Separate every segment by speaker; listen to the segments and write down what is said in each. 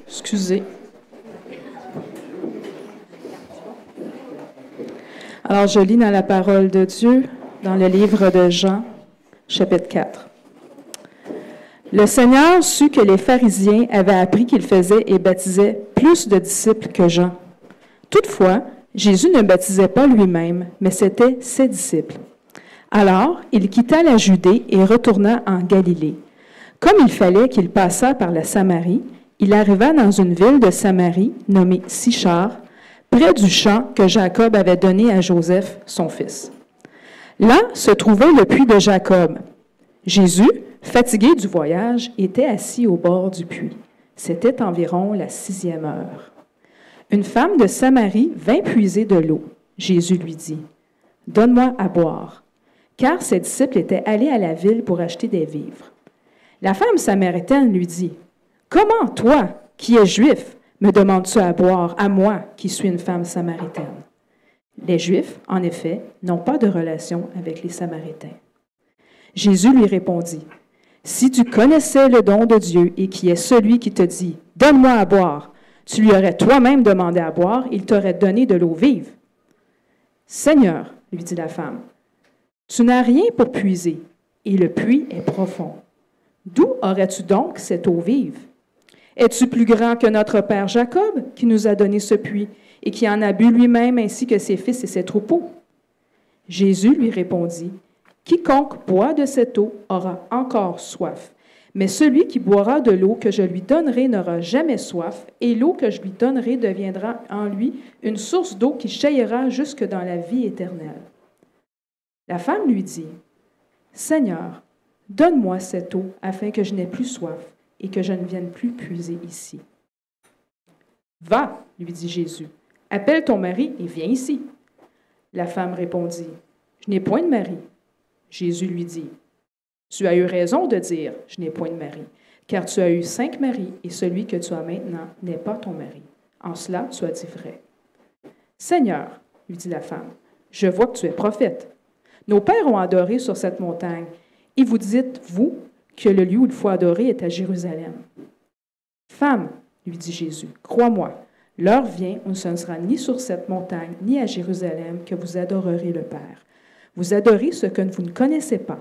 Speaker 1: Excusez. Alors, je lis dans la parole de Dieu, dans le livre de Jean, chapitre 4. Le Seigneur sut que les pharisiens avaient appris qu'il faisait et baptisait plus de disciples que Jean. Toutefois, Jésus ne baptisait pas lui-même, mais c'étaient ses disciples. Alors, il quitta la Judée et retourna en Galilée. Comme il fallait qu'il passât par la Samarie, il arriva dans une ville de Samarie nommée Sichar, près du champ que Jacob avait donné à Joseph, son fils. Là se trouvait le puits de Jacob. Jésus, fatigué du voyage, était assis au bord du puits. C'était environ la 6e heure. Une femme de Samarie vint puiser de l'eau. Jésus lui dit, « Donne-moi à boire. » Car ses disciples étaient allés à la ville pour acheter des vivres. La femme samaritaine lui dit, « Comment, toi, qui es juif, me demandes-tu à boire, à moi, qui suis une femme samaritaine? » Les Juifs, en effet, n'ont pas de relation avec les Samaritains. Jésus lui répondit, « Si tu connaissais le don de Dieu et qui est celui qui te dit, « Donne-moi à boire », tu lui aurais toi-même demandé à boire, il t'aurait donné de l'eau vive. « Seigneur, lui dit la femme, tu n'as rien pour puiser, et le puits est profond. D'où aurais-tu donc cette eau vive? Es-tu plus grand que notre père Jacob, qui nous a donné ce puits, et qui en a bu lui-même ainsi que ses fils et ses troupeaux? » Jésus lui répondit, « Quiconque boit de cette eau aura encore soif, mais celui qui boira de l'eau que je lui donnerai n'aura jamais soif, et l'eau que je lui donnerai deviendra en lui une source d'eau qui jaillira jusque dans la vie éternelle. » La femme lui dit, « Seigneur, donne-moi cette eau afin que je n'aie plus soif et que je ne vienne plus puiser ici. » « Va, lui dit Jésus, appelle ton mari et viens ici. » La femme répondit, « Je n'ai point de mari. » Jésus lui dit, « Tu as eu raison de dire, « Je n'ai point de mari, » car tu as eu 5 maris et celui que tu as maintenant n'est pas ton mari. En cela, tu as dit vrai. »« Seigneur, lui dit la femme, je vois que tu es prophète. Nos pères ont adoré sur cette montagne, et vous dites, vous, que le lieu où il faut adorer est à Jérusalem. Femme, lui dit Jésus, crois-moi, l'heure vient où ce ne sera ni sur cette montagne, ni à Jérusalem que vous adorerez le Père. Vous adorez ce que vous ne connaissez pas.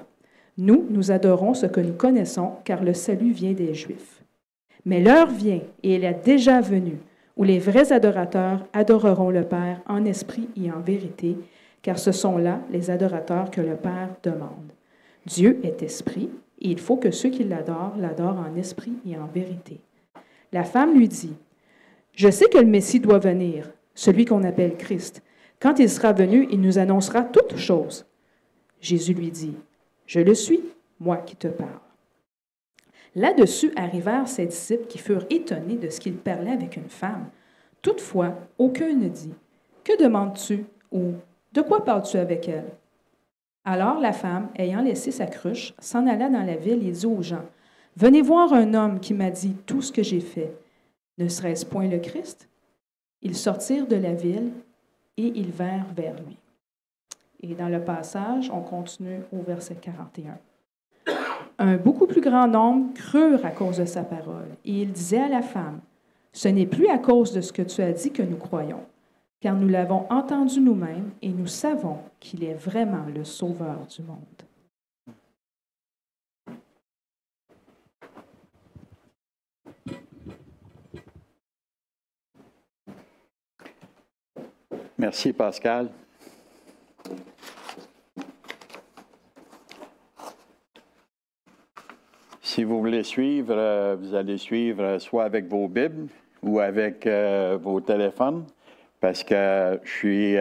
Speaker 1: Nous, nous adorons ce que nous connaissons, car le salut vient des Juifs. Mais l'heure vient, et elle est déjà venue, où les vrais adorateurs adoreront le Père en esprit et en vérité, car ce sont là les adorateurs que le Père demande. Dieu est esprit, et il faut que ceux qui l'adorent en esprit et en vérité. La femme lui dit, « Je sais que le Messie doit venir, celui qu'on appelle Christ. Quand il sera venu, il nous annoncera toutes choses. » Jésus lui dit, « Je le suis, moi qui te parle. » Là-dessus arrivèrent ses disciples qui furent étonnés de ce qu'il parlait avec une femme. Toutefois, aucun ne dit, « Que demandes-tu » ou « De quoi parles-tu avec elle » Alors la femme, ayant laissé sa cruche, s'en alla dans la ville et dit aux gens, « Venez voir un homme qui m'a dit tout ce que j'ai fait. Ne serait-ce point le Christ? » Ils sortirent de la ville et ils vinrent vers lui. Et dans le passage, on continue au verset 41. Un beaucoup plus grand nombre crurent à cause de sa parole, et il disait à la femme, « Ce n'est plus à cause de ce que tu as dit que nous croyons, car nous l'avons entendu nous-mêmes et nous savons qu'il est vraiment le Sauveur du monde. »
Speaker 2: Merci, Pascal. Si vous voulez suivre, vous allez suivre soit avec vos Bibles ou avec vos téléphones, parce que je suis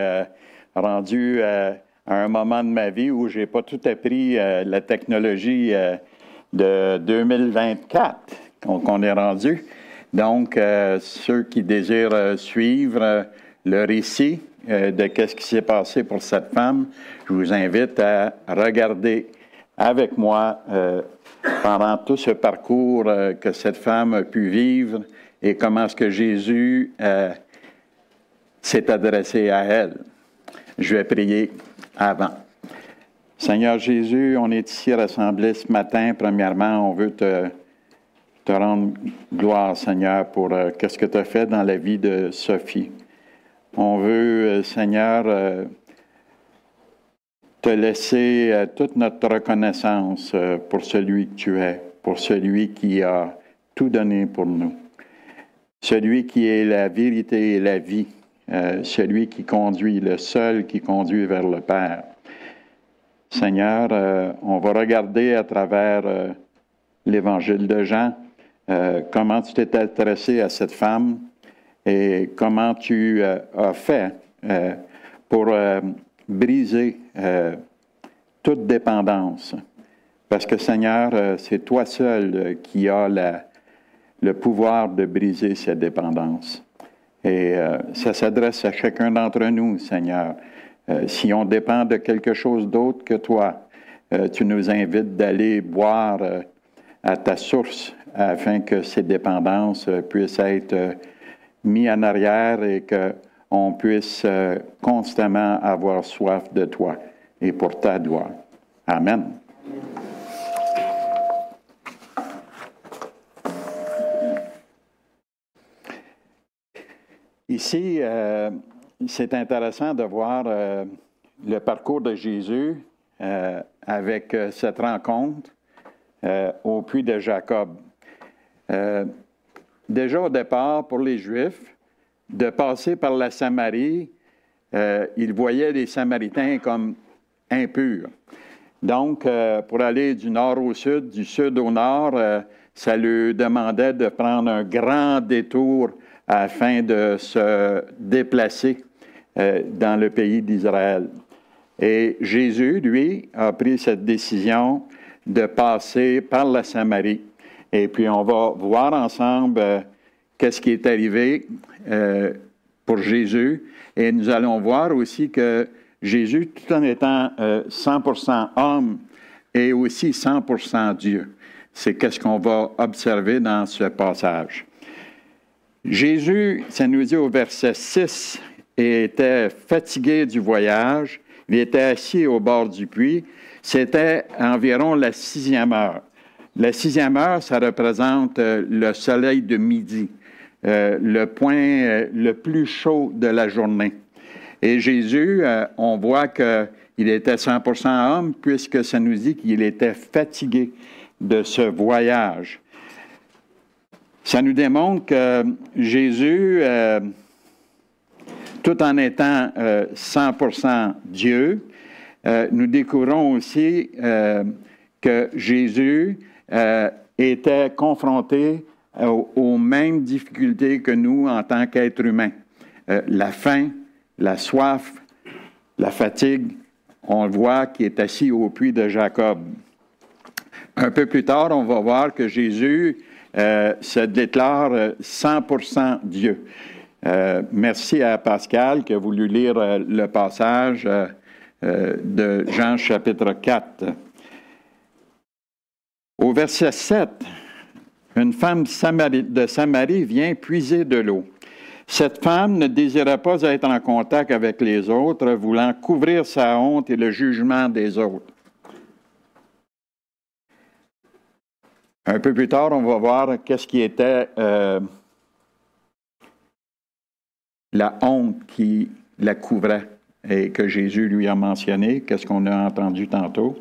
Speaker 2: rendu à un moment de ma vie où je n'ai pas tout appris la technologie de 2024 qu'on est rendu. Donc, ceux qui désirent suivre le récit de qu'est-ce qui s'est passé pour cette femme, je vous invite à regarder avec moi pendant tout ce parcours que cette femme a pu vivre et comment est-ce que Jésus s'est adressé à elle. Je vais prier avant. Seigneur Jésus, on est ici rassemblés ce matin. Premièrement, on veut te te rendre gloire, Seigneur, pour qu'est-ce que tu as fait dans la vie de Sophie. On veut, Seigneur, te laisser toute notre reconnaissance pour celui que tu es, pour celui qui a tout donné pour nous, celui qui est la vérité et la vie, celui qui conduit, le seul qui conduit vers le Père. Seigneur, on va regarder à travers l'Évangile de Jean comment tu t'es adressé à cette femme et comment tu as fait pour briser toute dépendance. Parce que, Seigneur, c'est toi seul qui as le pouvoir de briser cette dépendance. Et ça s'adresse à chacun d'entre nous, Seigneur. Si on dépend de quelque chose d'autre que toi, tu nous invites d'aller boire à ta source afin que ces dépendances puissent être mises en arrière et qu'on puisse constamment avoir soif de toi et pour ta gloire. Amen. Ici, c'est intéressant de voir le parcours de Jésus avec cette rencontre au puits de Jacob. Déjà au départ, pour les Juifs, de passer par la Samarie, ils voyaient les Samaritains comme impurs. Donc, pour aller du nord au sud, du sud au nord, ça lui demandait de prendre un grand détour afin de se déplacer dans le pays d'Israël. Et Jésus, lui, a pris cette décision de passer par la Samarie. Et puis, on va voir ensemble qu'est-ce qui est arrivé pour Jésus. Et nous allons voir aussi que Jésus, tout en étant 100% homme, est aussi 100% Dieu. C'est qu'est-ce qu'on va observer dans ce passage. Jésus, ça nous dit au verset 6, était fatigué du voyage. Il était assis au bord du puits. C'était environ la 6e heure. La 6e heure, ça représente le soleil de midi, le point le plus chaud de la journée. Et Jésus, on voit qu'il était 100% homme, puisque ça nous dit qu'il était fatigué de ce voyage. Ça nous démontre que Jésus, tout en étant 100% Dieu, nous découvrons aussi que Jésus était confronté aux mêmes difficultés que nous en tant qu'êtres humains. La faim, la soif, la fatigue, on le voit qui est assis au puits de Jacob. Un peu plus tard, on va voir que Jésus se déclare 100% Dieu. Merci à Pascal qui a voulu lire le passage de Jean chapitre 4. Au verset 7, une femme de Samarie vient puiser de l'eau. Cette femme ne désirait pas être en contact avec les autres, voulant couvrir sa honte et le jugement des autres. Un peu plus tard, on va voir qu'est-ce qui était la honte qui la couvrait et que Jésus lui a mentionné, qu'est-ce qu'on a entendu tantôt.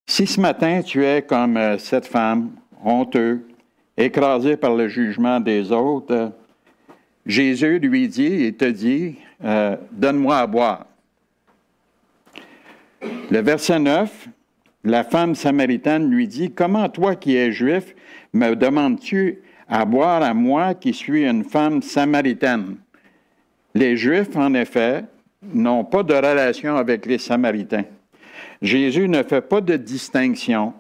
Speaker 2: Si ce matin tu es comme cette femme, honteux, écrasé par le jugement des autres, Jésus lui dit et te dit, donne-moi à boire. Le verset 9, la femme samaritaine lui dit, comment toi qui es juif, me demandes-tu à boire à moi qui suis une femme samaritaine? Les Juifs, en effet, n'ont pas de relation avec les Samaritains. Jésus ne fait pas de distinction,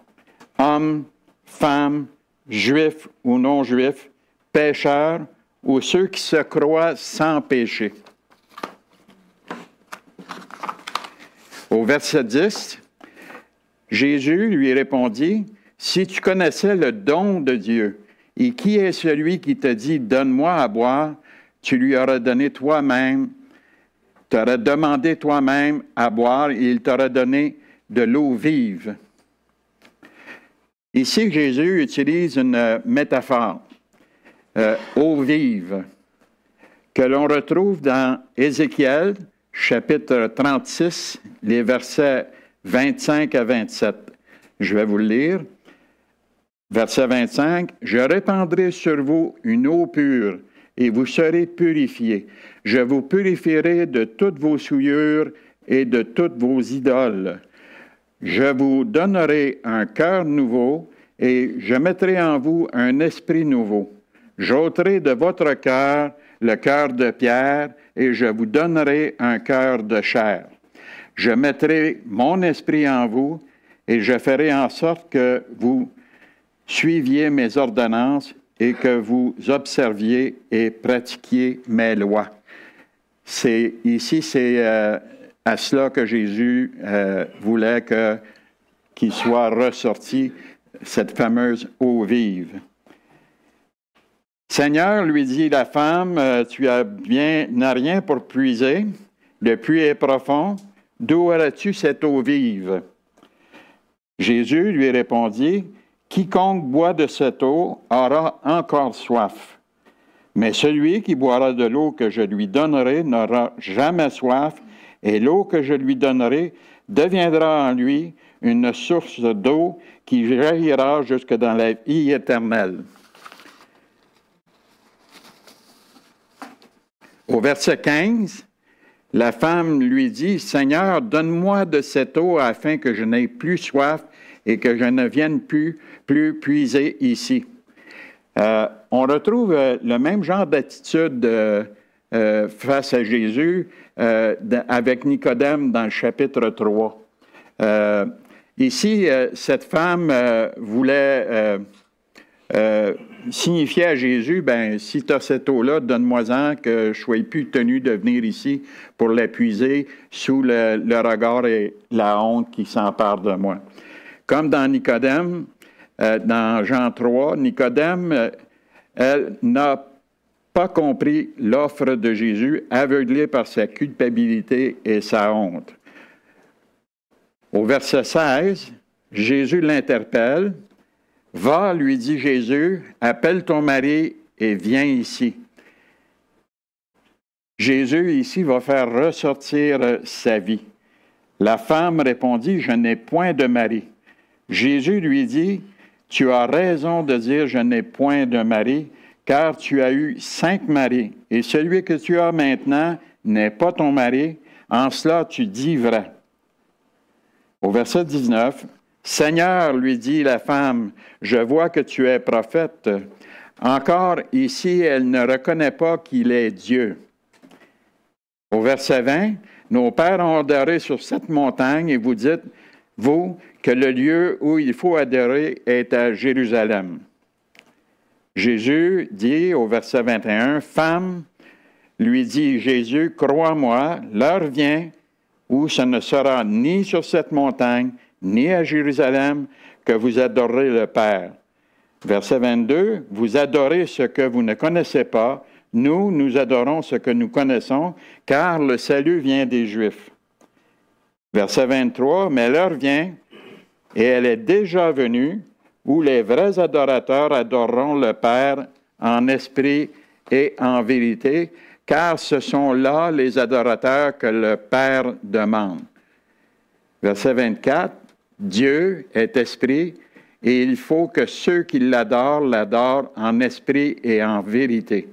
Speaker 2: homme, femme, juif ou non-juif, pécheurs ou ceux qui se croient sans péché. Au verset 10, Jésus lui répondit, « Si tu connaissais le don de Dieu, et qui est celui qui te dit, donne-moi à boire, tu lui aurais donné toi-même, tu aurais demandé toi-même à boire, et il t'aurait donné de l'eau vive. » Ici, Jésus utilise une métaphore, eau vive, que l'on retrouve dans Ézéchiel, chapitre 36, les versets 25 à 27. Je vais vous le lire. Verset 25, « Je répandrai sur vous une eau pure, et vous serez purifiés. Je vous purifierai de toutes vos souillures et de toutes vos idoles. Je vous donnerai un cœur nouveau, et je mettrai en vous un esprit nouveau. J'ôterai de votre cœur le cœur de pierre, et je vous donnerai un cœur de chair. Je mettrai mon esprit en vous, et je ferai en sorte que vous suiviez mes ordonnances et que vous observiez et pratiquiez mes lois. » Ici, c'est à cela que Jésus voulait qu'il soit ressorti, cette fameuse eau vive. Seigneur, lui dit la femme, tu n'as rien pour puiser, le puits est profond, d'où auras-tu cette eau vive? Jésus lui répondit, quiconque boit de cette eau aura encore soif. Mais celui qui boira de l'eau que je lui donnerai n'aura jamais soif, et l'eau que je lui donnerai deviendra en lui une source d'eau qui jaillira jusque dans la vie éternelle. Au verset 15, la femme lui dit, « Seigneur, donne-moi de cette eau afin que je n'aie plus soif et que je ne vienne plus puiser ici. » On retrouve le même genre d'attitude face à Jésus avec Nicodème dans le chapitre 3. Ici, cette femme voulait signifier à Jésus, « Si tu as cette eau-là, donne-moi-en que je ne sois plus tenu de venir ici pour la puiser sous le regard et la honte qui s'emparent de moi. » Comme dans Nicodème, dans Jean 3, Nicodème, elle n'a pas compris l'offre de Jésus, aveuglée par sa culpabilité et sa honte. Au verset 16, Jésus l'interpelle. « Va, lui dit Jésus, appelle ton mari et viens ici. » Jésus, ici, va faire ressortir sa vie. La femme répondit, « Je n'ai point de mari. » Jésus lui dit, « Tu as raison de dire, je n'ai point de mari, car tu as eu 5 maris, et celui que tu as maintenant n'est pas ton mari. En cela, tu dis vrai. » Au verset 19, « Seigneur, lui dit la femme, je vois que tu es prophète. » Encore ici, elle ne reconnaît pas qu'il est Dieu. Au verset 20, « Nos pères ont adoré sur cette montagne, et vous dites, vous, que le lieu où il faut adorer est à Jérusalem. » Jésus dit au verset 21, « Femme, lui dit Jésus, crois-moi, l'heure vient où ce ne sera ni sur cette montagne, ni à Jérusalem, que vous adorerez le Père. » Verset 22, « Vous adorez ce que vous ne connaissez pas, nous adorons ce que nous connaissons, car le salut vient des Juifs. » Verset 23, « Mais l'heure vient, et elle est déjà venue, où les vrais adorateurs adoreront le Père en esprit et en vérité, car ce sont là les adorateurs que le Père demande. » Verset 24, « Dieu est esprit, et il faut que ceux qui l'adorent en esprit et en vérité. »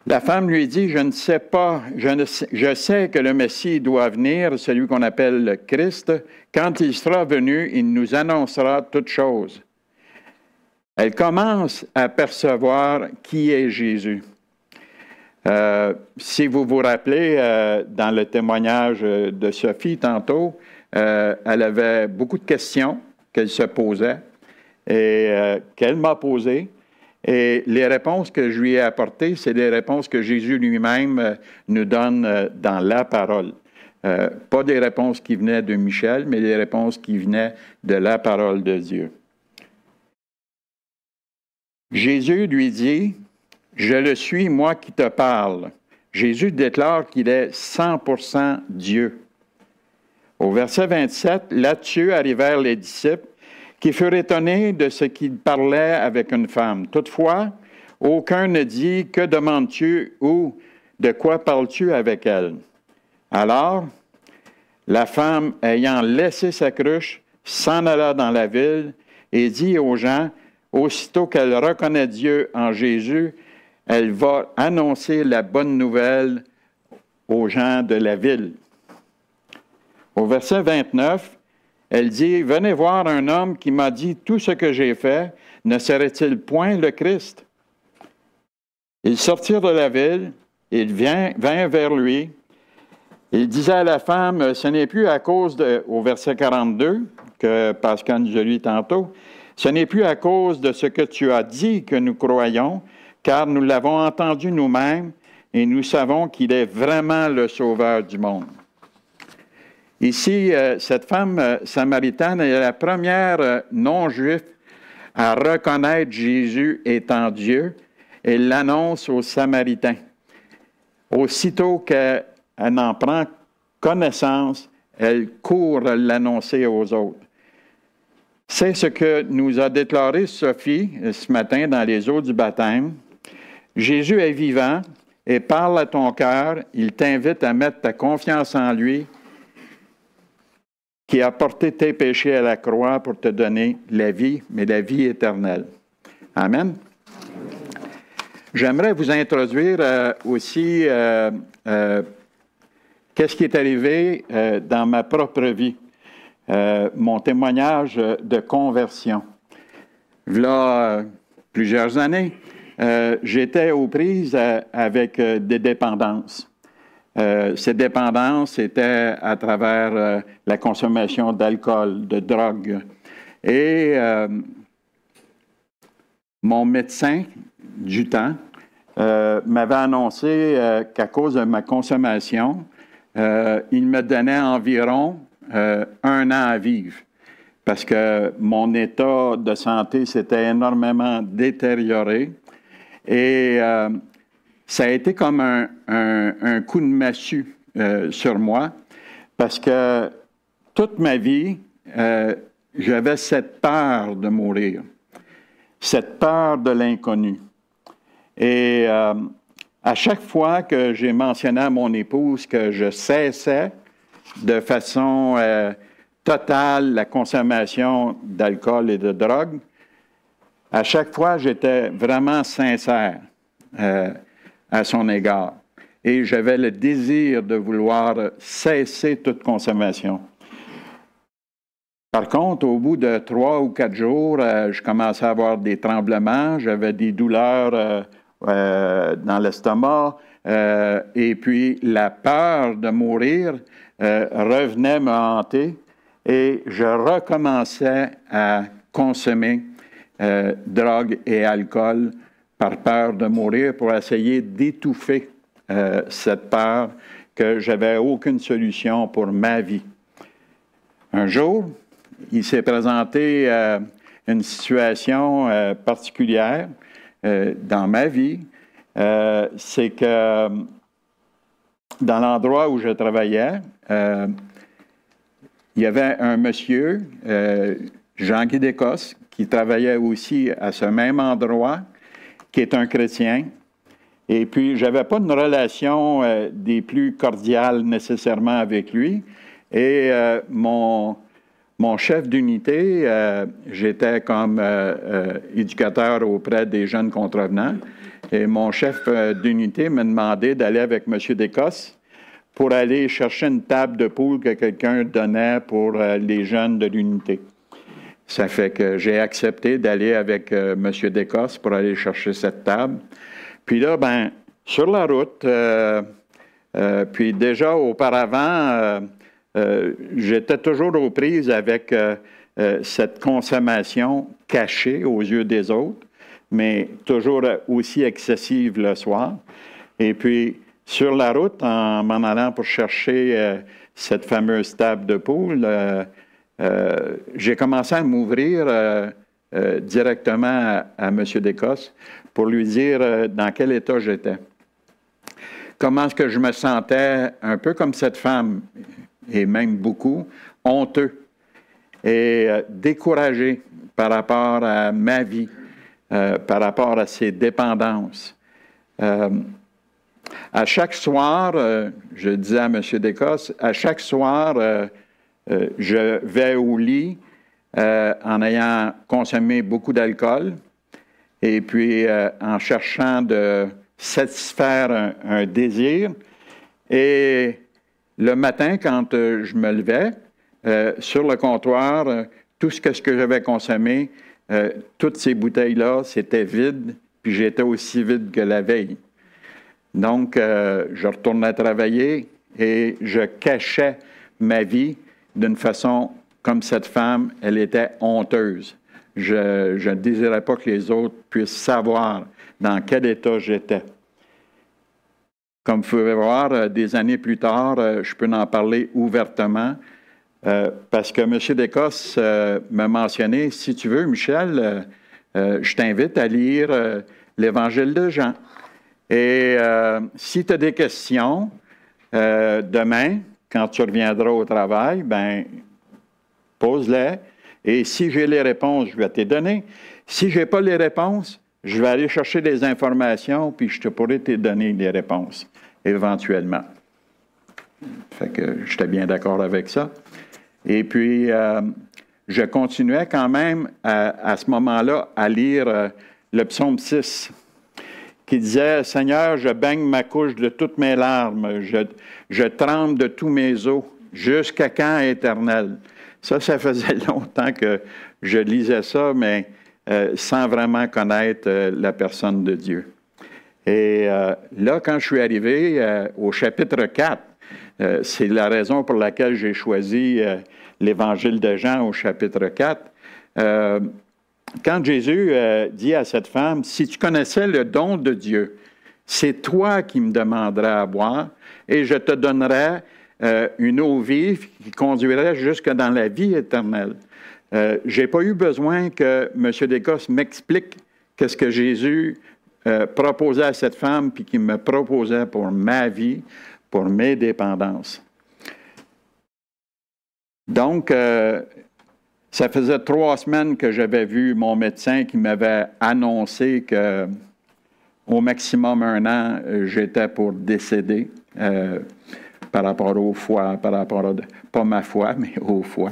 Speaker 2: La femme lui dit, « Je ne sais pas, je sais que le Messie doit venir, celui qu'on appelle le Christ. Quand il sera venu, il nous annoncera toutes choses. » Elle commence à percevoir qui est Jésus. Si vous vous rappelez, dans le témoignage de Sophie tantôt, elle avait beaucoup de questions qu'elle se posait et qu'elle m'a posées. Et les réponses que je lui ai apportées, c'est des réponses que Jésus lui-même nous donne dans la parole. Pas des réponses qui venaient de Michel, mais des réponses qui venaient de la parole de Dieu. Jésus lui dit, « Je le suis, moi qui te parle. » Jésus déclare qu'il est 100% Dieu. Au verset 27, là-dessus arrivèrent les disciples qui furent étonnés de ce qu'il parlait avec une femme. Toutefois, aucun ne dit « Que demandes-tu » ou « De quoi parles-tu avec elle ?» Alors, la femme, ayant laissé sa cruche, s'en alla dans la ville et dit aux gens, aussitôt qu'elle reconnaît Dieu en Jésus, elle va annoncer la bonne nouvelle aux gens de la ville. Au verset 29, elle dit, « Venez voir un homme qui m'a dit tout ce que j'ai fait, ne serait-il point le Christ? » Ils sortirent de la ville, ils vinrent vers lui. Il disait à la femme, ce n'est plus à cause au verset 42, que Pascal nous a lu tantôt, ce n'est plus à cause de ce que tu as dit que nous croyons, car nous l'avons entendu nous-mêmes et nous savons qu'il est vraiment le Sauveur du monde. Ici, cette femme samaritaine est la première non-juive à reconnaître Jésus étant Dieu et l'annonce aux Samaritains. Aussitôt qu'elle en prend connaissance, elle court l'annoncer aux autres. C'est ce que nous a déclaré Sophie ce matin dans les eaux du baptême. Jésus est vivant et parle à ton cœur. Il t'invite à mettre ta confiance en lui, qui a porté tes péchés à la croix pour te donner la vie, mais la vie éternelle. Amen. J'aimerais vous introduire aussi qu'est-ce qui est arrivé dans ma propre vie, mon témoignage de conversion. Là, plusieurs années, j'étais aux prises avec des dépendances. Ces dépendances étaient à travers la consommation d'alcool, de drogue. Et mon médecin du temps m'avait annoncé qu'à cause de ma consommation, il me donnait environ 1 an à vivre parce que mon état de santé s'était énormément détérioré et ça a été comme un coup de massue sur moi parce que toute ma vie, j'avais cette peur de mourir, cette peur de l'inconnu. Et à chaque fois que j'ai mentionné à mon épouse que je cessais de façon totale la consommation d'alcool et de drogue, à chaque fois, j'étais vraiment sincère à son égard. Et j'avais le désir de vouloir cesser toute consommation. Par contre, au bout de 3 ou 4 jours, je commençais à avoir des tremblements, j'avais des douleurs dans l'estomac, et puis la peur de mourir revenait me hanter et je recommençais à consommer drogue et alcool par peur de mourir pour essayer d'étouffer cette peur que j'avais aucune solution pour ma vie. Un jour, il s'est présenté une situation particulière dans ma vie. C'est que dans l'endroit où je travaillais, il y avait un monsieur, Jean-Guy Descosses, qui travaillait aussi à ce même endroit, qui est un chrétien. Et puis, je n'avais pas une relation des plus cordiales nécessairement avec lui. Et mon chef d'unité, j'étais comme éducateur auprès des jeunes contrevenants. Et mon chef d'unité m'a demandé d'aller avec M. Descosses pour aller chercher une table de poule que quelqu'un donnait pour les jeunes de l'unité. Ça fait que j'ai accepté d'aller avec M. Descosses pour aller chercher cette table. Puis là, ben, sur la route, puis déjà auparavant, j'étais toujours aux prises avec cette consommation cachée aux yeux des autres, mais toujours aussi excessive le soir. Et puis, sur la route, en m'en allant pour chercher cette fameuse table de poule, j'ai commencé à m'ouvrir directement à M. Descosses pour lui dire dans quel état j'étais. Comment est-ce que je me sentais, un peu comme cette femme, et même beaucoup, honteux. et découragé par rapport à ma vie, par rapport à ses dépendances. À chaque soir, je disais à M. Descosses, à chaque soir, je vais au lit en ayant consommé beaucoup d'alcool et puis en cherchant de satisfaire un désir. Et le matin, quand je me levais, sur le comptoir, tout ce que j'avais consommé, toutes ces bouteilles-là, c'était vide, puis j'étais aussi vide que la veille. Donc, je retournais travailler et je cachais ma vie d'une façon comme cette femme, elle était honteuse. Je ne désirais pas que les autres puissent savoir dans quel état j'étais. Comme vous pouvez voir, des années plus tard, je peux en parler ouvertement parce que M. Descosses m'a mentionné, si tu veux, Michel, je t'invite à lire l'Évangile de Jean. Et si tu as des questions, demain, quand tu reviendras au travail, ben pose-les. Et si j'ai les réponses, je vais te les donner. Si je n'ai pas les réponses, je vais aller chercher des informations, puis je te pourrai te donner les réponses, éventuellement. Fait que j'étais bien d'accord avec ça. Et puis, je continuais quand même, à ce moment-là, à lire le psaume 6, qui disait « Seigneur, je baigne ma couche de toutes mes larmes, je tremble de tous mes os, jusqu'à quand, Éternel? » Ça faisait longtemps que je lisais ça, mais sans vraiment connaître la personne de Dieu. Et là, quand je suis arrivé au chapitre 4, c'est la raison pour laquelle j'ai choisi l'Évangile de Jean au chapitre 4. Quand Jésus dit à cette femme, « Si tu connaissais le don de Dieu, c'est toi qui me demanderais à boire, et je te donnerais une eau vive qui conduirait jusque dans la vie éternelle. » Je n'ai pas eu besoin que M. Descosses m'explique qu'est-ce que Jésus proposait à cette femme, puis qu'il me proposait pour ma vie, pour mes dépendances. Donc, ça faisait 3 semaines que j'avais vu mon médecin qui m'avait annoncé qu'au maximum 1 an, j'étais pour décéder par rapport au foie, par rapport à, pas ma foi, mais au foie.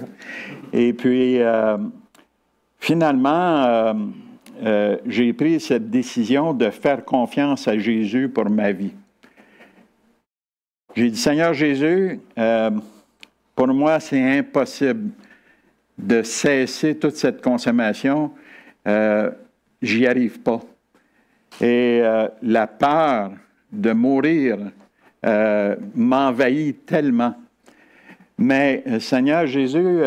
Speaker 2: Et puis, finalement, j'ai pris cette décision de faire confiance à Jésus pour ma vie. J'ai dit, Seigneur Jésus, pour moi, c'est impossible de cesser toute cette consommation. J'y arrive pas. Et la peur de mourir m'envahit tellement. Mais, Seigneur Jésus,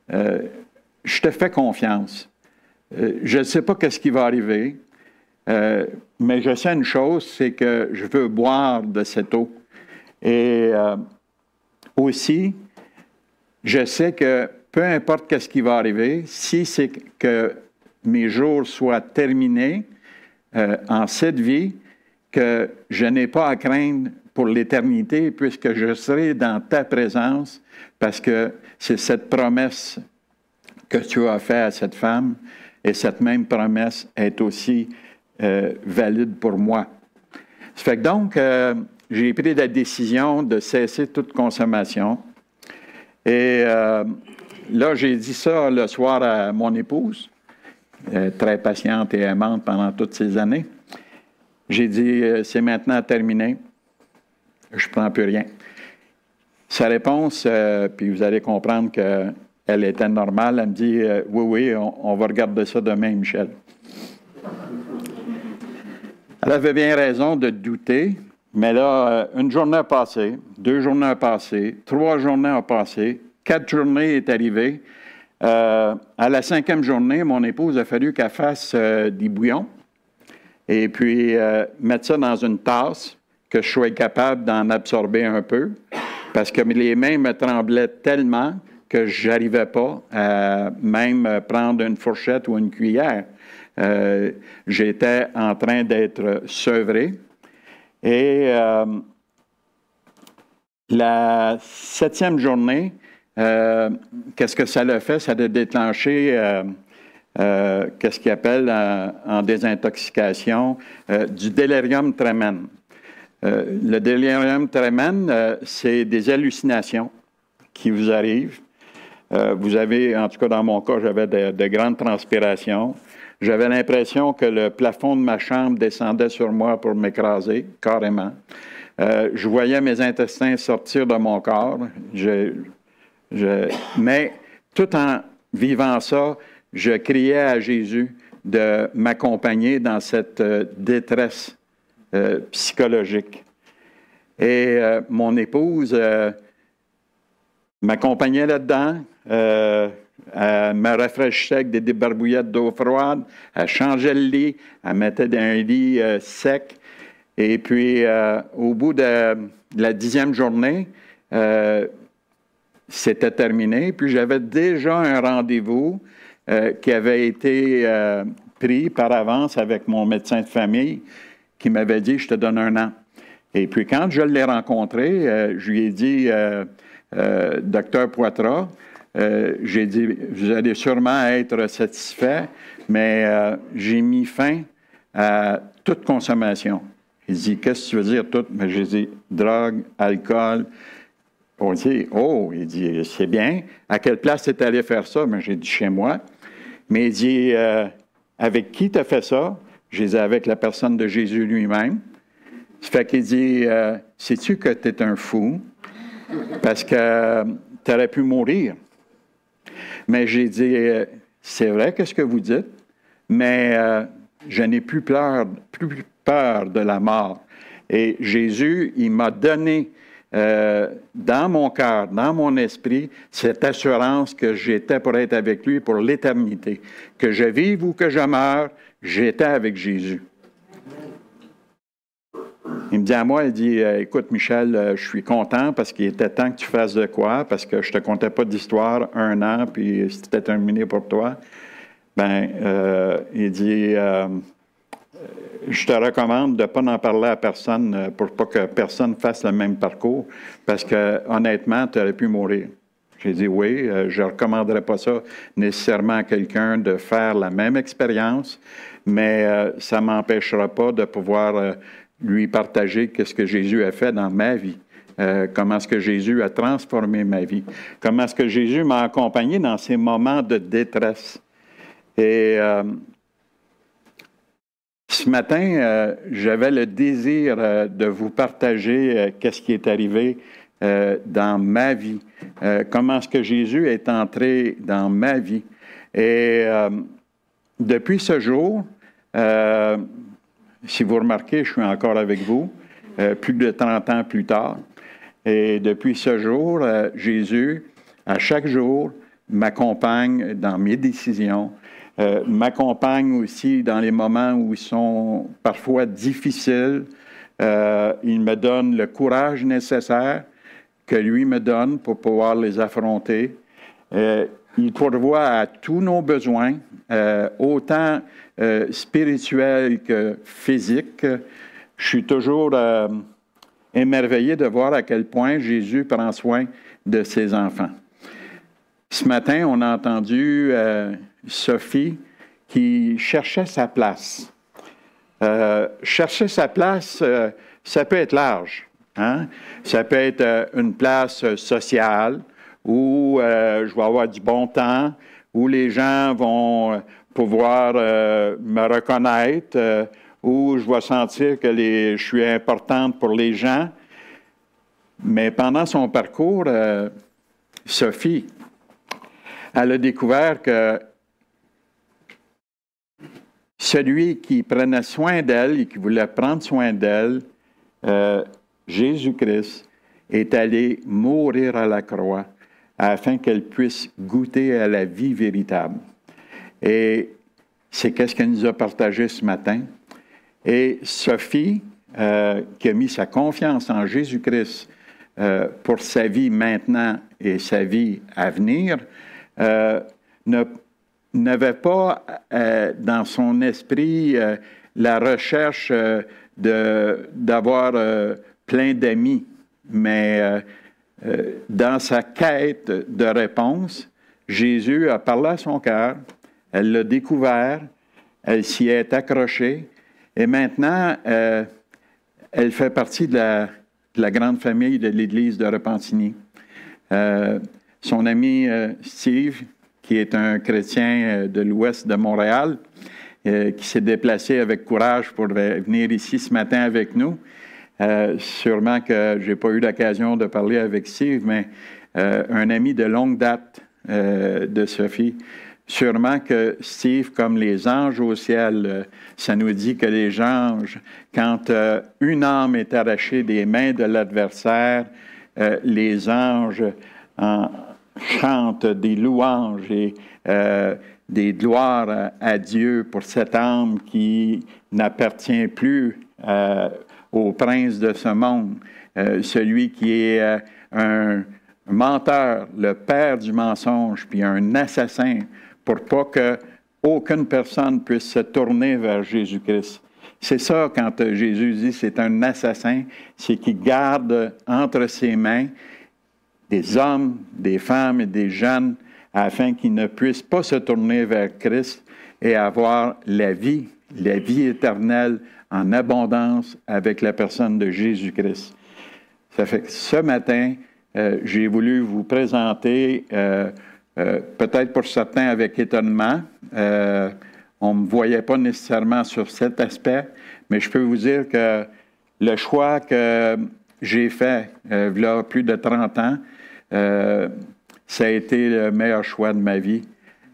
Speaker 2: je te fais confiance. Je ne sais pas qu'est-ce qui va arriver, mais je sais une chose, c'est que je veux boire de cette eau. Et aussi, je sais que peu importe qu'est-ce qui va arriver, si c'est que mes jours soient terminés en cette vie, que je n'ai pas à craindre pour l'éternité, puisque je serai dans ta présence, parce que c'est cette promesse que tu as faite à cette femme, et cette même promesse est aussi valide pour moi. Ça fait que donc, j'ai pris la décision de cesser toute consommation. Et là, j'ai dit ça le soir à mon épouse, très patiente et aimante pendant toutes ces années. J'ai dit, c'est maintenant terminé, je ne prends plus rien. Sa réponse, puis vous allez comprendre qu'elle était normale, elle me dit, oui, on va regarder ça demain, Michel. Elle avait bien raison de douter, mais là, une journée a passé, 2 journées ont passé, 3 journées ont passé, 4 journées est arrivée. À la 5e journée, mon épouse a fallu qu'elle fasse des bouillons et puis mettre ça dans une tasse, que je sois capable d'en absorber un peu, parce que les mains me tremblaient tellement que je n'arrivais pas à même prendre une fourchette ou une cuillère. J'étais en train d'être sevré. Et la 7e journée, qu'est-ce que ça l'a fait? Ça a déclenché, qu'est-ce qu'ils appellent en désintoxication, du délirium tremens. Le délirium tremens, c'est des hallucinations qui vous arrivent. Vous avez, en tout cas dans mon cas, j'avais de grandes transpirations. J'avais l'impression que le plafond de ma chambre descendait sur moi pour m'écraser, carrément. Je voyais mes intestins sortir de mon corps. Mais tout en vivant ça, je criais à Jésus de m'accompagner dans cette détresse psychologique. Et mon épouse m'accompagnait là-dedans. Elle me rafraîchissait avec des débarbouillettes d'eau froide. Elle changeait le lit. Elle mettait dans un lit sec. Et puis, au bout de la 10e journée, c'était terminé. Puis, j'avais déjà un rendez-vous qui avait été pris par avance avec mon médecin de famille qui m'avait dit « Je te donne 1 an ». Et puis, quand je l'ai rencontré, je lui ai dit « Docteur Poitras, j'ai dit, vous allez sûrement être satisfait, mais j'ai mis fin à toute consommation. » Il dit, qu'est-ce que tu veux dire tout? Mais j'ai dit, drogue, alcool. On dit, oh, il dit, c'est bien. À quelle place tu es allé faire ça? Mais j'ai dit, chez moi. Mais il dit, avec qui tu as fait ça? J'ai dit, avec la personne de Jésus lui-même. Ça fait qu'il dit, sais-tu que tu es un fou? Parce que tu aurais pu mourir. Mais j'ai dit, c'est vrai qu'est-ce que vous dites, mais je n'ai plus peur de la mort. Et Jésus, il m'a donné dans mon cœur, dans mon esprit, cette assurance que j'étais pour être avec lui pour l'éternité. Que je vive ou que je meure, j'étais avec Jésus. Il me dit à moi, il dit, écoute Michel, je suis content parce qu'il était temps que tu fasses de quoi, parce que je ne te contais pas d'histoire 1 an, puis c'était terminé pour toi. Il dit, je te recommande de ne pas en parler à personne pour pas que personne fasse le même parcours, parce que honnêtement, tu aurais pu mourir. J'ai dit oui, je ne recommanderais pas ça nécessairement à quelqu'un de faire la même expérience, mais ça ne m'empêchera pas de pouvoir lui partager ce que Jésus a fait dans ma vie, comment est-ce que Jésus a transformé ma vie, comment est-ce que Jésus m'a accompagné dans ces moments de détresse. Et ce matin, j'avais le désir de vous partager qu'est-ce qui est arrivé dans ma vie, comment est-ce que Jésus est entré dans ma vie. Et depuis ce jour, si vous remarquez, je suis encore avec vous, plus de 30 ans plus tard. Et depuis ce jour, Jésus, à chaque jour, m'accompagne dans mes décisions, m'accompagne aussi dans les moments où ils sont parfois difficiles. Il me donne le courage nécessaire que lui me donne pour pouvoir les affronter. Il pourvoit à tous nos besoins, autant spirituels que physiques. Je suis toujours émerveillé de voir à quel point Jésus prend soin de ses enfants. Ce matin, on a entendu Sophie qui cherchait sa place. Chercher sa place, ça peut être large. Hein? Ça peut être une place sociale où je vais avoir du bon temps, où les gens vont pouvoir me reconnaître, où je vais sentir que je suis importante pour les gens. Mais pendant son parcours, Sophie, elle a découvert que celui qui prenait soin d'elle et qui voulait prendre soin d'elle, Jésus-Christ, est allé mourir à la croix afin qu'elle puisse goûter à la vie véritable. Et c'est qu'est-ce qu'elle nous a partagé ce matin. Et Sophie, qui a mis sa confiance en Jésus-Christ pour sa vie maintenant et sa vie à venir, n'avait pas dans son esprit la recherche d'avoir plein d'amis, mais dans sa quête de réponse, Jésus a parlé à son cœur, elle l'a découvert, elle s'y est accrochée, et maintenant, elle fait partie de la grande famille de l'Église de Repentigny. Son ami Steve, qui est un chrétien de l'ouest de Montréal, qui s'est déplacé avec courage pour venir ici ce matin avec nous. Sûrement que je n'ai pas eu l'occasion de parler avec Steve, mais un ami de longue date de Sophie. Sûrement que Steve, comme les anges au ciel, ça nous dit que les anges, quand une âme est arrachée des mains de l'adversaire, les anges chantent des louanges et des gloires à Dieu pour cette âme qui n'appartient plus au prince de ce monde, celui qui est un menteur, le père du mensonge, puis un assassin, pour pas qu'aucune personne puisse se tourner vers Jésus-Christ. C'est ça, quand Jésus dit c'est un assassin, c'est qu'il garde entre ses mains des hommes, des femmes et des jeunes, afin qu'ils ne puissent pas se tourner vers Christ et avoir la vie éternelle en abondance avec la personne de Jésus-Christ. Ça fait que ce matin, j'ai voulu vous présenter, peut-être pour certains avec étonnement, on ne me voyait pas nécessairement sur cet aspect, mais je peux vous dire que le choix que j'ai fait, il y a plus de 30 ans, ça a été le meilleur choix de ma vie.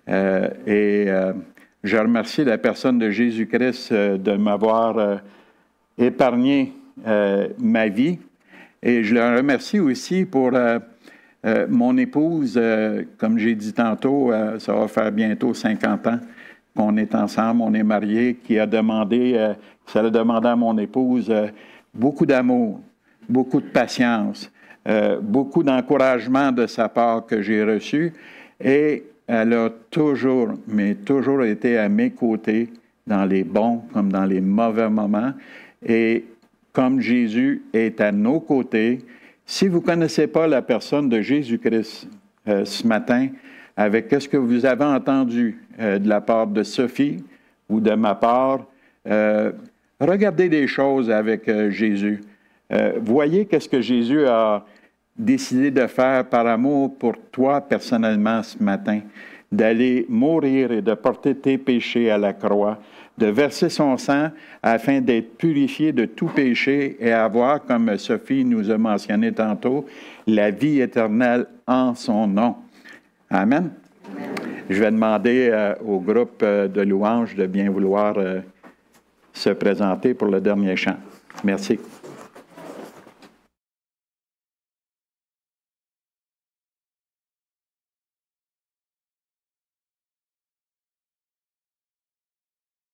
Speaker 2: Je remercie la personne de Jésus-Christ de m'avoir épargné ma vie. Et je le remercie aussi pour mon épouse, comme j'ai dit tantôt, ça va faire bientôt 50 ans qu'on est ensemble, on est mariés, ça a demandé à mon épouse beaucoup d'amour, beaucoup de patience, beaucoup d'encouragement de sa part que j'ai reçu. Et elle a toujours été à mes côtés dans les bons comme dans les mauvais moments. Et comme Jésus est à nos côtés, si vous ne connaissez pas la personne de Jésus-Christ ce matin, avec ce que vous avez entendu de la part de Sophie ou de ma part, regardez des choses avec Jésus. Voyez qu'est-ce que Jésus a décidé de faire par amour pour toi personnellement ce matin, d'aller mourir et de porter tes péchés à la croix, de verser son sang afin d'être purifié de tout péché et avoir, comme Sophie nous a mentionné tantôt, la vie éternelle en son nom. Amen. Je vais demander au groupe de louanges de bien vouloir se présenter pour le dernier chant. Merci.